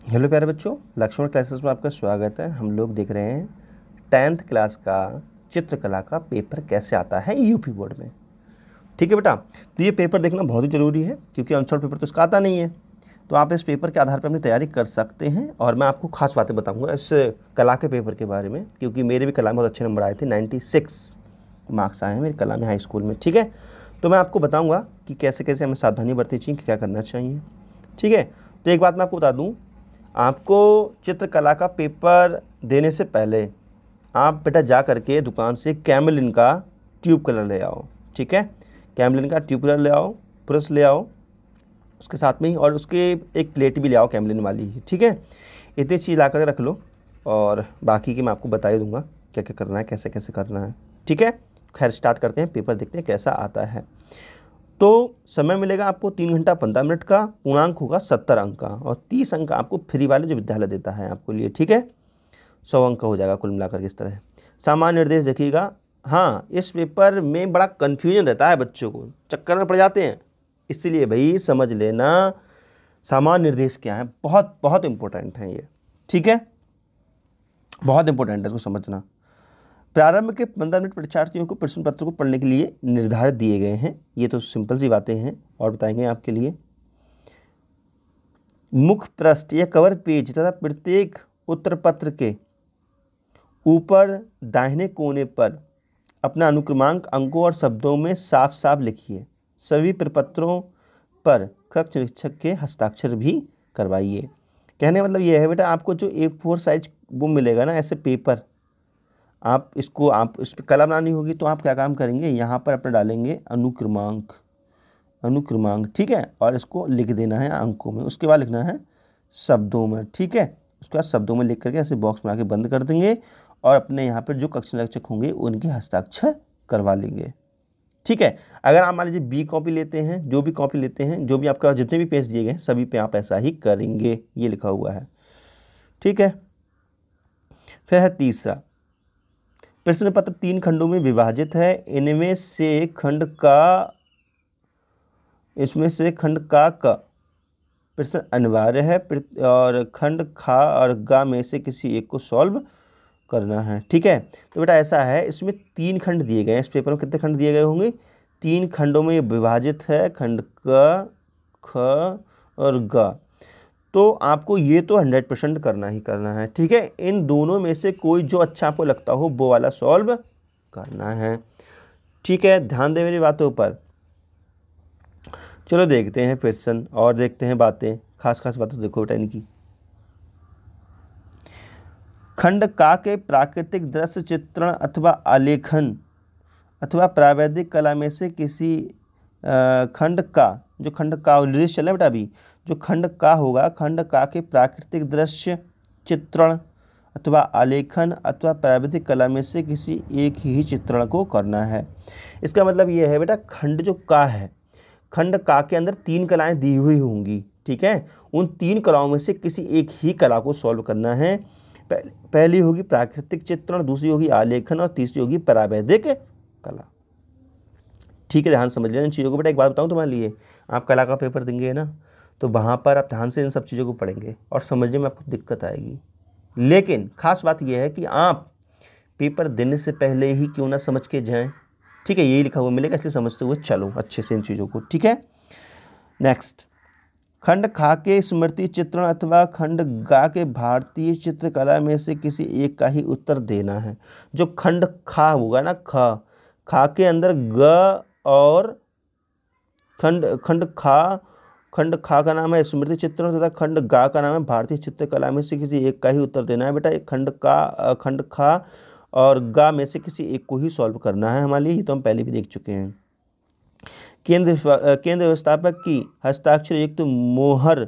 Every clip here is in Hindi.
हेलो प्यारे बच्चों, लक्ष्मण क्लासेस में आपका स्वागत है। हम लोग देख रहे हैं 10th क्लास का चित्रकला का पेपर कैसे आता है यूपी बोर्ड में। ठीक है बेटा, तो ये पेपर देखना बहुत ही ज़रूरी है क्योंकि अनसॉल्व पेपर तो इसका आता नहीं है। तो आप इस पेपर के आधार पर अपनी तैयारी कर सकते हैं और मैं आपको खास बातें बताऊंगा इस कला के पेपर के बारे में, क्योंकि मेरे भी कला में बहुत अच्छे नंबर आए थे। 96 मार्क्स आए हैं मेरी कला में हाई स्कूल में। ठीक है, तो मैं आपको बताऊँगा कि कैसे कैसे हमें सावधानी बरतनी चाहिए, क्या करना चाहिए। ठीक है, तो एक बात मैं आपको बता दूँ, आपको चित्रकला का पेपर देने से पहले आप बेटा जा करके दुकान से कैमलिन का ट्यूब कलर ले आओ। ठीक है, कैमलिन का ट्यूब कलर ले आओ, ब्रश ले आओ उसके साथ में ही, और उसके एक प्लेट भी ले आओ कैमलिन वाली ही। ठीक है, इतनी चीज़ ला कर रख लो और बाकी की मैं आपको बता ही दूंगा क्या क्या करना है, कैसे कैसे करना है। ठीक है, खैर स्टार्ट करते हैं, पेपर देखते हैं कैसा आता है। तो समय मिलेगा आपको 3 घंटा 15 मिनट का, पूर्णांक होगा 70 अंक का और 30 अंक का आपको फ्री वाले जो विद्यालय देता है आपको लिए। ठीक है, 100 अंक का हो जाएगा कुल मिलाकर इस तरह। सामान्य निर्देश देखिएगा। हाँ, इस पेपर में बड़ा कन्फ्यूजन रहता है, बच्चों को चक्कर में पड़ जाते हैं, इसलिए भाई समझ लेना सामान्य निर्देश क्या है। बहुत बहुत इंपॉर्टेंट है ये। ठीक है, बहुत इंपॉर्टेंट है इसको समझना। प्रारंभ के 15 मिनट परीक्षार्थियों को प्रश्न पत्र को पढ़ने के लिए निर्धारित दिए गए हैं। ये तो सिंपल सी बातें हैं और बताएंगे आपके लिए। मुख्य पृष्ठ या कवर पेज तथा प्रत्येक उत्तर पत्र के ऊपर दाहिने कोने पर अपना अनुक्रमांक अंकों और शब्दों में साफ साफ लिखिए। सभी प्रपत्रों पर कक्ष निरीक्षक के हस्ताक्षर भी करवाइए। कहने का मतलब ये है बेटा, आपको जो A4 साइज वो मिलेगा ना ऐसे पेपर, आप इस पर कलम बनानी होगी तो आप क्या काम करेंगे, यहाँ पर अपना डालेंगे अनुक्रमांक। ठीक है, और इसको लिख देना है अंकों में, उसके बाद लिखना है शब्दों में। ठीक है, उसके बाद शब्दों में लिख करके ऐसे बॉक्स बना के बंद कर देंगे और अपने यहाँ पर जो कक्ष निरीक्षक होंगे उनके हस्ताक्षर करवा लेंगे। ठीक है, अगर आप मान लीजिए B कॉपी लेते हैं, जो भी कॉपी लेते हैं, जो भी आपका जितने भी पेज दिए गए हैं सभी पे आप ऐसा ही करेंगे, ये लिखा हुआ है। ठीक है, फिर है तीसरा, प्रश्न पत्र 3 खंडों में विभाजित है। इनमें से खंड का प्रश्न अनिवार्य है और खंड खा और गा में से किसी एक को सॉल्व करना है। ठीक है, तो बेटा ऐसा है, इसमें 3 खंड दिए गए हैं। इस पेपर में कितने खंड दिए गए होंगे, 3 खंडों में ये विभाजित है, खंड क, ख और ग। तो आपको ये तो 100% करना ही करना है। ठीक है, इन दोनों में से कोई जो अच्छा आपको लगता हो वो वाला सॉल्व करना है। ठीक है, ध्यान दें मेरी बातों पर। चलो देखते हैं प्रश्न और देखते हैं बातें, खास खास बातें देखो बेटा इनकी। खंड का के प्राकृतिक दृश्य चित्रण अथवा आलेखन अथवा प्रावैधिक कला में से किसी खंड का, जो खंड का निर्देश चल रहा है बेटा अभी, जो खंड का होगा, खंड का के प्राकृतिक दृश्य चित्रण अथवा आलेखन अथवा प्रावैधिक कला में से किसी एक ही चित्रण को करना है। इसका मतलब ये है बेटा, खंड जो का है, खंड का के अंदर 3 कलाएं दी हुई होंगी। ठीक है, उन 3 कलाओं में से किसी एक ही कला को सॉल्व करना है। पहली होगी प्राकृतिक चित्रण, दूसरी होगी आलेखन और तीसरी होगी प्रावैधिक कला। ठीक है, ध्यान समझ लेना इन चीज़ों को बेटा। एक बात बताऊँ तुम्हारे लिए, आप कला का पेपर देंगे ना तो वहाँ पर आप ध्यान से इन सब चीज़ों को पढ़ेंगे और समझने में आपको दिक्कत आएगी। लेकिन खास बात यह है कि आप पेपर देने से पहले ही क्यों ना समझ के जाएं। ठीक है, यही लिखा हुआ मिलेगा, इसलिए समझते हुए चलो अच्छे से इन चीज़ों को। ठीक है, नेक्स्ट, खंड खा के स्मृति चित्रण अथवा खंड गा के भारतीय चित्रकला में से किसी एक का ही उत्तर देना है। जो खंड खा होगा ना, खा के अंदर ग और खंड खा का नाम है स्मृति चित्रण तथा खंड गा का नाम है भारतीय चित्रकला में से किसी एक का ही उत्तर देना है बेटा। खंड खा और गा में से किसी एक को ही सॉल्व करना है हमारे लिए, ये तो हम पहले भी देख चुके हैं। केंद्र व्यवस्थापक की हस्ताक्षर युक्त तो मोहर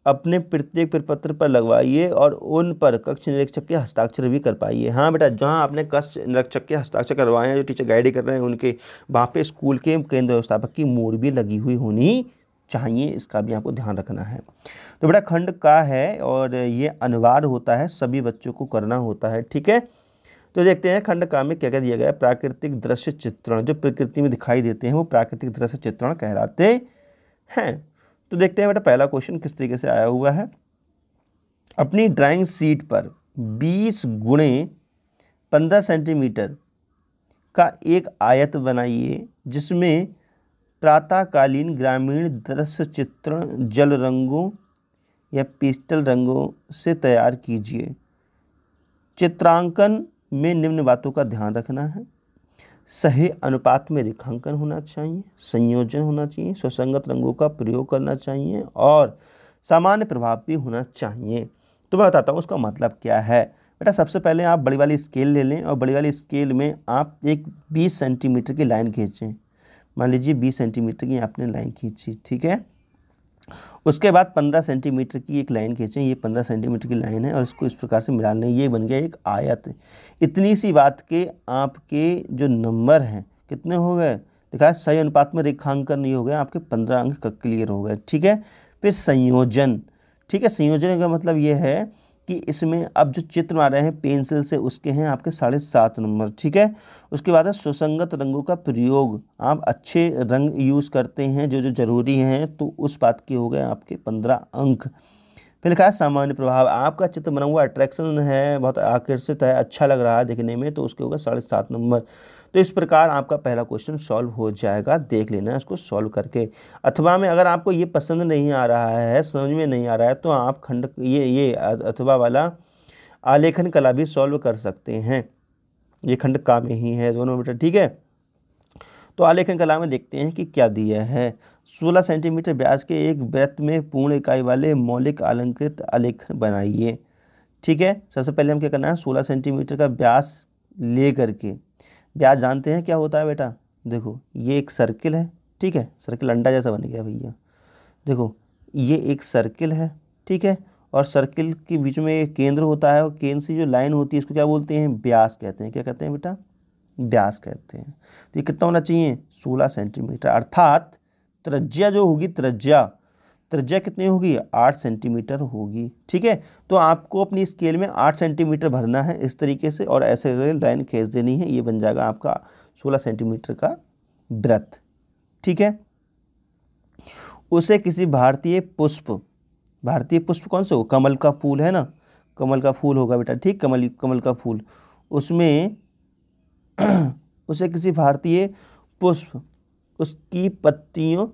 अपने प्रत्येक प्रपत्र पर लगवाइए और उन पर कक्ष निरीक्षक के हस्ताक्षर भी कर पाइए। हाँ बेटा, जहाँ आपने कक्ष निरीक्षक के हस्ताक्षर करवाए हैं, जो टीचर गाइड कर रहे हैं उनके, वहाँ पे स्कूल के केंद्र व्यवस्थापक की मोहर भी लगी हुई होनी चाहिए, इसका भी आपको ध्यान रखना है। तो बेटा खंड का है और ये अनिवार्य होता है, सभी बच्चों को करना होता है। ठीक है, तो देखते हैं खंड का में क्या क्या दिया गया है। प्राकृतिक दृश्य चित्रण, जो प्रकृति में दिखाई देते हैं वो प्राकृतिक दृश्य चित्रण कहलाते हैं। तो देखते हैं बेटा पहला क्वेश्चन किस तरीके से आया हुआ है। अपनी ड्राइंग शीट पर 20 गुणे 15 सेंटीमीटर का एक आयत बनाइए जिसमें प्रातःकालीन ग्रामीण दृश्य चित्रण जल रंगों या पेस्टल रंगों से तैयार कीजिए। चित्रांकन में निम्न बातों का ध्यान रखना है। सही अनुपात में रेखांकन होना चाहिए, संयोजन होना चाहिए, सुसंगत रंगों का प्रयोग करना चाहिए और सामान्य प्रभाव भी होना चाहिए। तो मैं बताता हूँ उसका मतलब क्या है। बेटा सबसे पहले आप बड़ी वाली स्केल ले लें और बड़ी वाली स्केल में आप एक 20 सेंटीमीटर की लाइन खींचें। मान लीजिए 20 सेंटीमीटर की आपने लाइन खींची, ठीक है। उसके बाद 15 सेंटीमीटर की एक लाइन खींचें, ये 15 सेंटीमीटर की लाइन है और इसको इस प्रकार से मिला लें, ये बन गया एक आयत। इतनी सी बात के आपके जो नंबर हैं कितने हो गए, देखा सही अनुपात में रेखांकन नहीं हो गया, आपके 15 अंक का क्लियर हो गए, ठीक है। फिर संयोजन, ठीक है। संयोजन का मतलब ये है कि इसमें अब जो चित्र आ रहे हैं पेंसिल से उसके हैं आपके 7.5 नंबर, ठीक है। उसके बाद है सुसंगत रंगों का प्रयोग, आप अच्छे रंग यूज़ करते हैं जो जो ज़रूरी हैं, तो उस बात के हो गए आपके 15 अंक। फिर लिखा है सामान्य प्रभाव, आपका चित्र बना हुआ अट्रैक्शन है, बहुत आकर्षित है, अच्छा लग रहा है दिखने में, तो उसके होगा 7.5 नंबर। तो इस प्रकार आपका पहला क्वेश्चन सॉल्व हो जाएगा, देख लेना है इसको सॉल्व करके। अथवा में अगर आपको ये पसंद नहीं आ रहा है, समझ में नहीं आ रहा है, तो आप खंड ये अथवा वाला आलेखन कला भी सॉल्व कर सकते हैं। ये खंड का में ही है दोनों बेटा, ठीक है। तो आलेखन कला में देखते हैं कि क्या दिया है। 16 सेंटीमीटर व्यास के एक वृत्त में पूर्ण इकाई वाले मौलिक अलंकृत आलेखन बनाइए, ठीक है। सबसे पहले हम क्या करना है, 16 सेंटीमीटर का व्यास ले करके, व्यास जानते हैं क्या होता है बेटा, देखो ये एक सर्किल है, ठीक है, सर्किल अंडा जैसा बन गया भैया, देखो ये एक सर्किल है, ठीक है, और सर्किल के बीच में एक केंद्र होता है और केंद्र से जो लाइन होती है इसको क्या बोलते हैं, व्यास कहते हैं। क्या कहते हैं बेटा, व्यास कहते हैं। तो ये कितना होना चाहिए, 16 सेंटीमीटर, अर्थात त्रिज्या जो होगी, त्रिज्या कितनी होगी, 8 सेंटीमीटर होगी, ठीक है। तो आपको अपनी स्केल में 8 सेंटीमीटर भरना है इस तरीके से और ऐसे लाइन खींच देनी है, ये बन जाएगा आपका 16 सेंटीमीटर का वृत्त, ठीक है। उसे किसी भारतीय पुष्प कौन से हो, कमल का फूल है ना, कमल का फूल होगा बेटा, ठीक, कमल का फूल, उसमें उसे किसी भारतीय पुष्प उसकी पत्तियों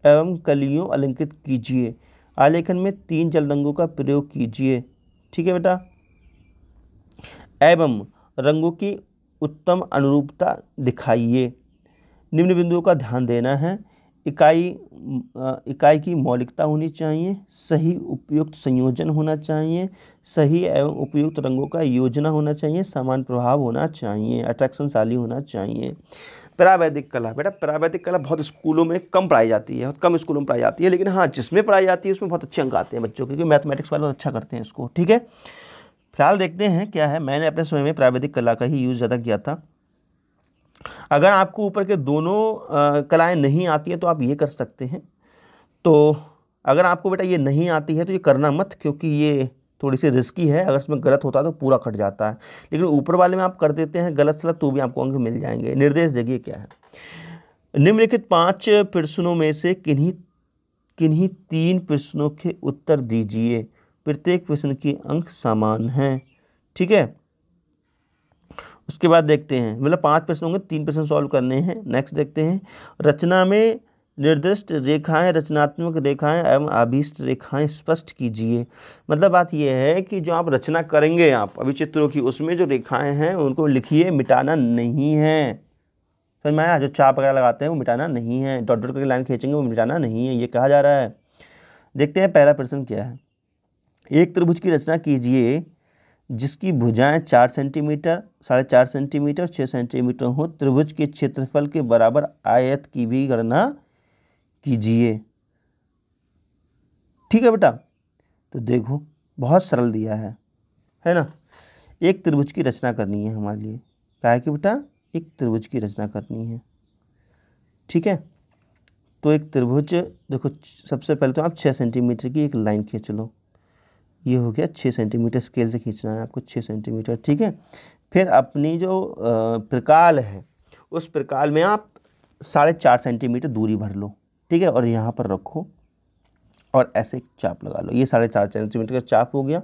एवं कलियों अलंकृत कीजिए। आलेखन में 3 जल रंगों का प्रयोग कीजिए, ठीक है बेटा। एवं रंगों की उत्तम अनुरूपता दिखाइए। निम्न बिंदुओं का ध्यान देना है। इकाई की मौलिकता होनी चाहिए, सही उपयुक्त संयोजन होना चाहिए, सही एवं उपयुक्त रंगों का योजना होना चाहिए, समान प्रभाव होना चाहिए, अट्रैक्शनशाली होना चाहिए। प्रावैधिक कला, बेटा प्रावैधिक कला बहुत स्कूलों में कम पढ़ाई जाती है, बहुत कम स्कूलों में पढ़ाई जाती है, लेकिन हाँ जिसमें पढ़ाई जाती है उसमें बहुत अच्छे अंक आते हैं बच्चों के, क्योंकि मैथमेटिक्स वाले बहुत अच्छा करते हैं इसको, ठीक है। फिलहाल देखते हैं क्या है। मैंने अपने समय में प्रावैधिक कला का ही यूज़ ज़्यादा किया था। अगर आपको ऊपर के दोनों कलाएं नहीं आती हैं तो आप ये कर सकते हैं। तो अगर आपको बेटा ये नहीं आती है तो ये करना मत, क्योंकि ये थोड़ी सी रिस्की है, अगर इसमें गलत होता है तो पूरा कट जाता है। लेकिन ऊपर वाले में आप कर देते हैं गलत सलत तो भी आपको अंक मिल जाएंगे। निर्देश देखिए क्या है। निम्नलिखित 5 प्रश्नों में से किन्हीं 3 प्रश्नों के उत्तर दीजिए। प्रत्येक प्रश्न के अंक समान हैं, ठीक है। उसके बाद देखते हैं, मतलब 5 प्रश्न होंगे, 3 प्रश्न सॉल्व करने हैं। नेक्स्ट देखते हैं, रचना में निर्दिष्ट रेखाएं, रचनात्मक रेखाएं एवं अभीष्ट रेखाएं स्पष्ट कीजिए। मतलब बात यह है कि जो आप रचना करेंगे आप अभी चित्रों की, उसमें जो रेखाएं हैं उनको लिखिए, मिटाना नहीं है। समझ में आया, जो चाप वगैरह लगाते हैं वो मिटाना नहीं है, डॉट डॉट करके लाइन खींचेंगे वो मिटाना नहीं है, ये कहा जा रहा है। देखते हैं पहला प्रश्न क्या है। एक त्रिभुज की रचना कीजिए जिसकी भुजाएं 4 सेंटीमीटर, 4.5 सेंटीमीटर, 6 सेंटीमीटर हो। त्रिभुज के क्षेत्रफल के बराबर आयत की भी गणना कीजिए, ठीक है बेटा। तो देखो बहुत सरल दिया है ना। एक त्रिभुज की रचना करनी है हमारे लिए, क्या है कि बेटा एक त्रिभुज की रचना करनी है, ठीक है। तो एक त्रिभुज देखो, सबसे पहले तो आप 6 सेंटीमीटर की एक लाइन खींच लो, ये हो गया 6 सेंटीमीटर, स्केल से खींचना है आपको 6 सेंटीमीटर, ठीक है। फिर अपनी जो प्रकाल है उस प्रकाल में आप 4.5 सेंटीमीटर दूरी भर लो, ठीक है, और यहाँ पर रखो और ऐसे एक चाप लगा लो। ये 4.5 सेंटीमीटर का चाप हो गया।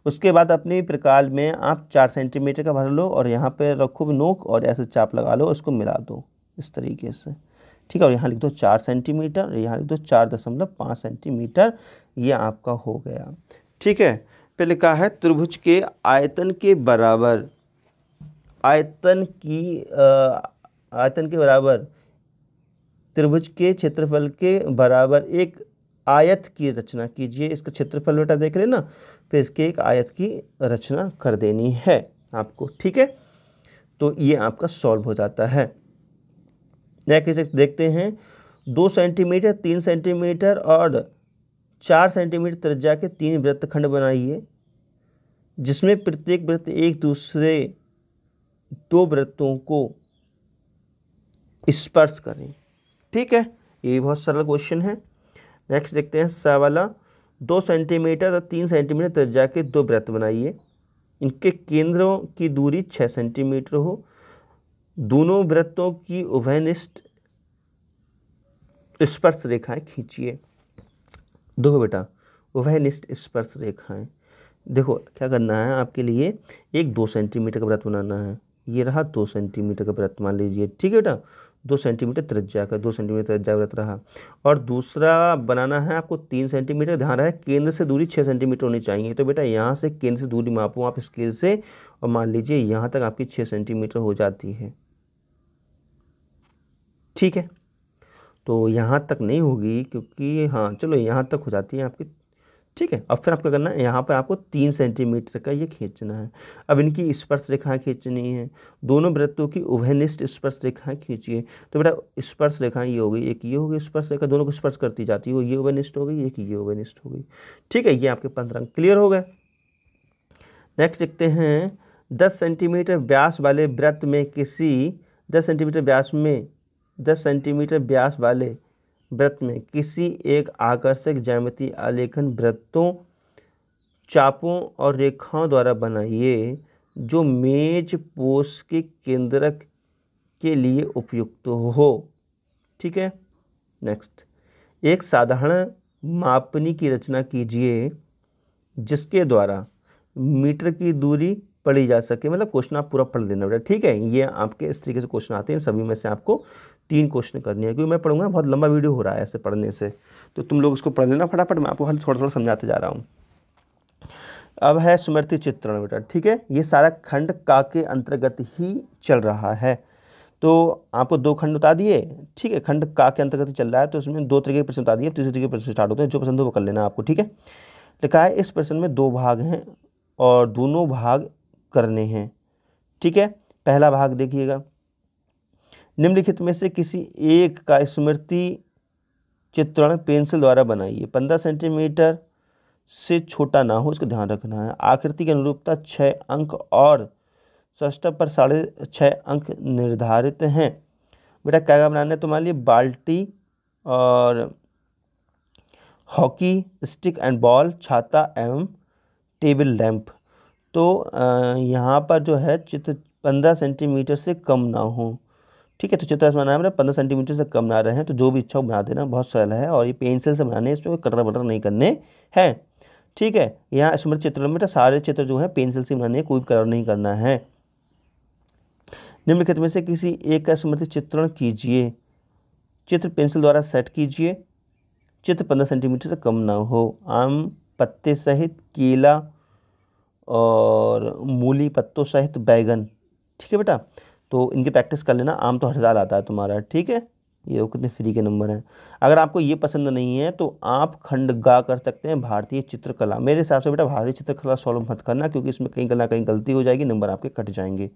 उसके बाद अपने प्रकार में आप 4 सेंटीमीटर का भर लो और यहाँ पे रखो भी नोक और ऐसे चाप लगा लो, उसको मिला दो इस तरीके से, ठीक है। और यहाँ लिख दो 4 सेंटीमीटर, यहाँ लिख दो 4.5 सेंटीमीटर, ये आपका हो गया, ठीक है। फिर लिखा है त्रिभुज के आयतन के बराबर, आयतन के बराबर त्रिभुज के क्षेत्रफल के बराबर एक आयत की रचना कीजिए। इसका क्षेत्रफल बेटा देख लेना, फिर इसके एक आयत की रचना कर देनी है आपको, ठीक है। तो ये आपका सॉल्व हो जाता है। नेक्स्ट देखते हैं, 2 सेंटीमीटर, 3 सेंटीमीटर और 4 सेंटीमीटर त्रिज्या के 3 वृत्तखंड बनाइए, जिसमें प्रत्येक वृत्त एक दूसरे 2 वृत्तों को स्पर्श करें, ठीक है। ये बहुत सरल क्वेश्चन है। नेक्स्ट देखते हैं सवाला, 2 सेंटीमीटर और 3 सेंटीमीटर त्रिज्या के 2 वृत्त बनाइए, इनके केंद्रों की दूरी 6 सेंटीमीटर हो, दोनों वृत्तों की उभयनिष्ठ स्पर्श रेखाएं खींचिए। देखो बेटा, उभयनिष्ठ स्पर्श रेखाएं, देखो क्या करना है आपके लिए, एक 2 सेंटीमीटर का वृत्त बनाना है, ये रहा 2 सेंटीमीटर का वृत्त मान लीजिए, ठीक है बेटा, 2 सेंटीमीटर त्रिज्या का, 2 सेंटीमीटर त्रिज्या वृत्त रहा। और दूसरा बनाना है आपको 3 सेंटीमीटर, ध्यान रहे केंद्र से दूरी 6 सेंटीमीटर होनी चाहिए। तो बेटा यहाँ से केंद्र से दूरी मापो आप स्केल से, और मान लीजिए यहाँ तक आपकी 6 सेंटीमीटर हो जाती है, ठीक है। तो यहाँ तक नहीं होगी क्योंकि, हाँ चलो यहाँ तक हो जाती है आपकी, ठीक है। अब फिर आपको करना है, यहाँ पर आपको 3 सेंटीमीटर का ये खींचना है। अब इनकी स्पर्श रेखाएं खींचनी है, दोनों वृत्तों की उभयनिष्ठ स्पर्श रेखाएं खींचिए। तो बेटा स्पर्श रेखाएं ये हो गई, एक ये हो गई स्पर्श रेखा, दोनों को स्पर्श करती जाती है, ये उभयनिष्ठ हो गई, एक ये उभयनिष्ठ हो गई, ठीक है। ये आपके 15 अंक क्लियर हो गए। नेक्स्ट देखते हैं, 10 सेंटीमीटर व्यास वाले वृत्त में किसी 10 सेंटीमीटर व्यास वाले वृत्त में किसी एक आकर्षक ज्यामितीय आलेखन वृत्तों, चापों और रेखाओं द्वारा बनाइए, जो मेज पोष के केंद्रक के लिए उपयुक्त हो, ठीक है। नेक्स्ट, एक साधारण मापनी की रचना कीजिए, जिसके द्वारा मीटर की दूरी पढ़ी जा सके। मतलब क्वेश्चन आप पूरा पढ़ लेना बेटा, ठीक है। ये आपके इस तरीके से क्वेश्चन आते हैं, सभी में से आपको 3 क्वेश्चन करने हैं, क्योंकि मैं पढ़ूंगा बहुत लंबा वीडियो हो रहा है ऐसे पढ़ने से, तो तुम लोग उसको पढ़ लेना फटाफट, मैं आपको थोड़ा थोड़ा समझाते जा रहा हूँ। अब है स्मृति चित्रण बेटा, ठीक है। ये सारा खंड का के अंतर्गत ही चल रहा है, तो आपको 2 खंड बता दिए, ठीक है। खंड का के अंतर्गत चल रहा है, तो इसमें 2 तरीके के प्रश्न बता दिए, तीसरे तरीके के प्रश्न स्टार्ट होते हैं, जो पसंद हो वो कर लेना आपको, ठीक है। लिखा है इस प्रश्न में 2 भाग हैं और दोनों भाग करने हैं, ठीक है। पहला भाग देखिएगा, निम्नलिखित में से किसी एक का स्मृति चित्रण पेंसिल द्वारा बनाइए, 15 सेंटीमीटर से छोटा ना हो, इसको ध्यान रखना है। आकृति की अनुरूपता 6 अंक और सष्टक पर 6.5 अंक निर्धारित हैं। बेटा क्या बनाना है तुम्हारे लिए, बाल्टी और हॉकी स्टिक एंड बॉल, छाता एवं टेबल लैंप। तो यहाँ पर जो है चित्र 15 सेंटीमीटर से कम ना हो, ठीक है। तो चित्र बनाना है मेरा 15 सेंटीमीटर से कम ना रहे हैं, तो जो भी इच्छा हो बना देना, बहुत सरल है। और ये पेंसिल से बनाने हैं, इसमें कोई कटर बटर नहीं करने हैं, ठीक है। यहाँ स्मृति चित्र में सारे चित्र जो है पेंसिल से बनाने हैं, कोई कलर नहीं करना है। निम्नलिखित में से किसी एक का स्मृति चित्रण कीजिए, चित्र पेंसिल द्वारा सेट कीजिए, चित्र 15 सेंटीमीटर से कम ना हो। आम पत्ते सहित केला और मूली पत्तों सहित बैगन, ठीक है बेटा। तो इनकी प्रैक्टिस कर लेना, आम तो हर साल आता है तुम्हारा, ठीक है। ये कितने फ्री के नंबर हैं। अगर आपको ये पसंद नहीं है तो आप खंडगा कर सकते हैं भारतीय चित्रकला। मेरे हिसाब से बेटा भारतीय चित्रकला सॉल्व मत करना, क्योंकि इसमें कहीं ना कहीं गलती हो जाएगी, नंबर आपके कट जाएंगे,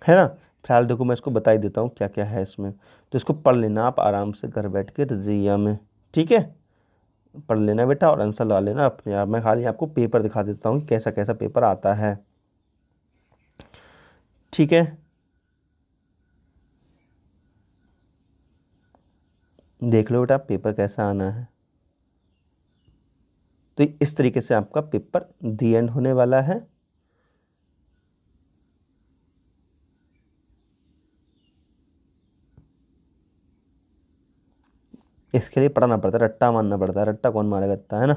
है ना। फिलहाल देखो मैं इसको बता ही देता हूँ क्या क्या है इसमें, तो इसको पढ़ लेना आप आराम से घर बैठ के रजिया में, ठीक है। पढ़ लेना बेटा और आंसर ला लेना अपने आप। मैं खाली आपको पेपर दिखा देता हूँ कि कैसा कैसा पेपर आता है, ठीक है। देख लो बेटा पेपर कैसा आना है। तो इस तरीके से आपका पेपर दी एंड होने वाला है। इसके लिए पढ़ना पड़ता है, रट्टा मारना पड़ता है। रट्टा कौन मारेगा इतना, है ना।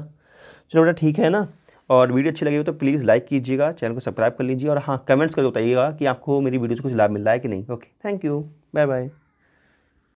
चलो बेटा ठीक है ना। और वीडियो अच्छी लगी हो तो प्लीज़ लाइक कीजिएगा, चैनल को सब्सक्राइब कर लीजिए और हाँ कमेंट्स करके बताइएगा कि आपको मेरी वीडियो से कुछ लाभ मिल रहा है कि नहीं। Okay, thank you, bye bye.